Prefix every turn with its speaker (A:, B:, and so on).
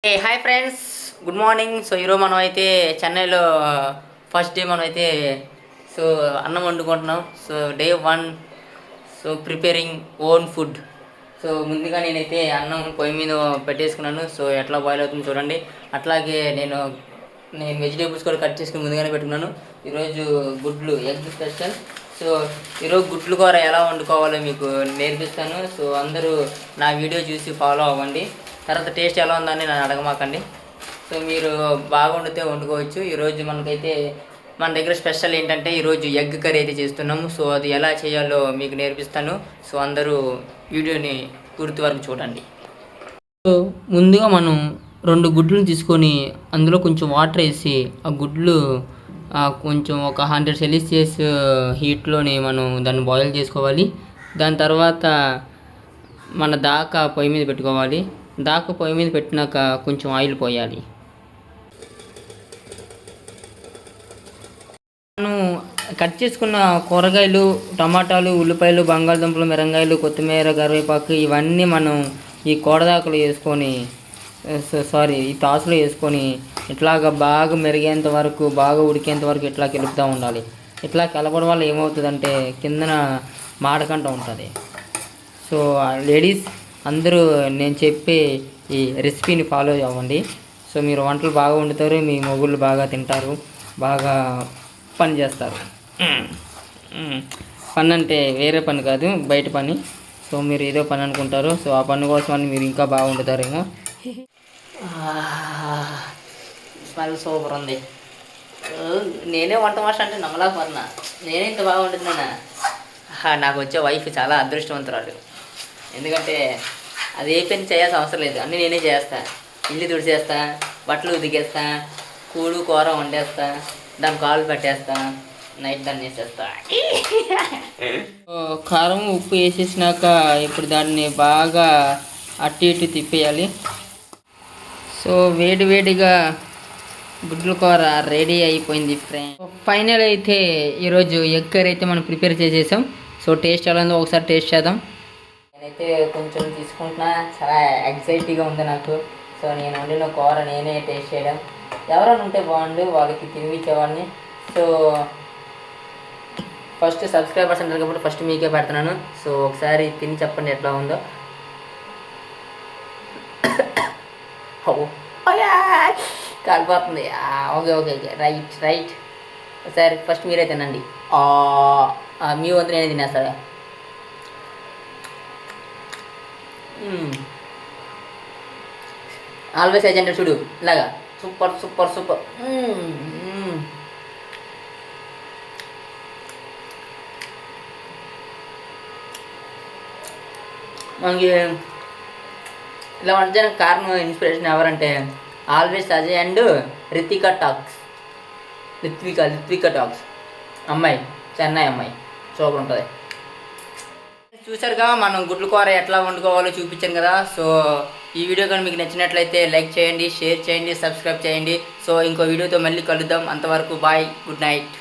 A: Hi friends, good morning. So ఈరోజు మనం అయితే చెన్నైలో ఫస్ట్ డే మనం అయితే సో అన్నం వండుకుంటున్నాం. So day 1. So preparing own food. So ముందుగా నేనైతే అన్నం పొయ్యి మీద పెట్టేసుకున్నాను. సో ఎట్లా బాయిల్ అవుతుందో చూడండి. అట్లాగే నేను వెజిటేబుల్స్ కూడా కట్ చేసుకుని ముందుగానే పెట్టుకున్నాను. ఈరోజు గుడ్లు ఎగ్ స్పెషల్. సో ఈరోజు గుడ్లు కూర ఎలా వండుకోవాలో మీకు నేర్పిస్తాను. సో అందరూ నా వీడియో చూసి ఫాలో అవ్వండి. తర్వాత టేస్ట్ ఎలా ఉందని నన్ను అడగమాకండి. సో మీరు బాగా వండితే వండుకోవచ్చు. ఈరోజు మనకైతే మన దగ్గర స్పెషల్ ఏంటంటే ఈరోజు ఎగ్ కర్రీ అయితే చేస్తున్నాము. సో అది ఎలా చేయాలో మీకు నేర్పిస్తాను. సో అందరూ వీడియోని పూర్తి వరకు చూడండి. సో ముందుగా మనం 2 గుడ్లను తీసుకొని అందులో కొంచెం వాటర్ వేసి ఆ గుడ్లు కొంచెం ఒక 100 సెల్సియస్ హీట్లోని మనం దాన్ని బాయిల్ చేసుకోవాలి. దాని తర్వాత మన దాకా పొయ్యి మీద పెట్టుకోవాలి. పొయ్యి మీద పెట్టినాక కొంచెం ఆయిల్ పోయాలి. మనం కట్ చేసుకున్న కూరగాయలు, టమాటాలు, ఉల్లిపాయలు, బంగాళదుంపలు, మిరంగాయలు, కొత్తిమీర, కరివేపాకు ఇవన్నీ మనం ఈ కోడదాకలు వేసుకొని ఈ తాసులో వేసుకొని ఇట్లాగా బాగా మెరిగేంత వరకు, బాగా ఉడికేంత వరకు ఇట్లా కలుపుతూ ఉండాలి. ఇట్లా కలపడం వల్ల ఏమవుతుందంటే కిందన మాడకంట ఉంటుంది. సో లేడీస్ అందరూ నేను చెప్పే ఈ రెసిపీని ఫాలో అవ్వండి. సో మీరు వంటలు బాగా వండుతారు, మీ మొగుళ్ళు బాగా తింటారు, బాగా పని చేస్తారు. పని అంటే వేరే పని కాదు, బయట పని. సో మీరు ఏదో పని అనుకుంటారు. సో ఆ పని కోసమని మీరు ఇంకా బాగా వండుతారేమో. స్మెల్ సూపర్ ఉంది. నేనే వంట మాస్టర్ అంటే నమ్మలేకపోతున్నా. నేనే ఇంత బాగా వండుతున్నానా? నాకు వచ్చే వైఫ్ చాలా అదృష్టవంతురాలు. ఎందుకంటే అది ఏ పని చేయాల్సిన అవసరం లేదు, అన్నీ నేనే చేస్తా. ఇల్లు తుడిచేస్తా, బట్టలు ఉతికేస్తా, కూర వండేస్తా, దాని కాలు పెట్టేస్తా, నైట్ దాన్ని వేసేస్తా. కారం ఉప్పు వేసేసినాక ఇప్పుడు దాన్ని బాగా అటు ఇటు తిప్పేయాలి. సో వేడిగా గుడ్ల కూర రెడీ అయిపోయింది ఫ్రెండ్. ఫైనల్ అయితే ఈరోజు ఎగ్ కర్రీ అయితే మనం ప్రిపేర్ చేసేసాం. సో టేస్ట్ ఎలా ఉందో ఒకసారి టేస్ట్ చేద్దాం. నేనైతే కొంచెం తీసుకుంటున్నా, చాలా ఎగ్జైటీగా ఉంది నాకు. సో నేను వండిన కూర నేనే టేస్ట్ చేయడం. ఎవరైనా ఉంటే బాగుండు, వాళ్ళకి తినిపించేవాడిని. సో ఫస్ట్ సబ్స్క్రైబర్స్ అంటారు కాబట్టి ఫస్ట్ మీకే పెడుతున్నాను. సో ఒకసారి తిని చెప్పండి ఎట్లా ఉందో. కాలిపోతుంది. Okay right. ఒకసారి ఫస్ట్ మీరే తినండి. మీ వంతు నేనే తినేస్తారా? ఆల్వేస్ ఏజెంట్ చూడు ఇలాగా సూపర్. మనకి ఇలా వండడానికి కారణం, ఇన్స్పిరేషన్ ఎవరంటే always Ajay and Rithwika talks. అమ్మాయి, చెన్నై అమ్మాయి, సూపర్ ఉంటుంది. చూసారుగా మనం గుడ్ల కూర ఎట్లా వండుకోవాలో చూపించాను కదా. సో ఈ వీడియో కానీ మీకు నచ్చినట్లయితే లైక్ చేయండి, షేర్ చేయండి, సబ్స్క్రైబ్ చేయండి. సో ఇంకో వీడియోతో మళ్ళీ కలుద్దాం. అంతవరకు బాయ్, గుడ్ నైట్.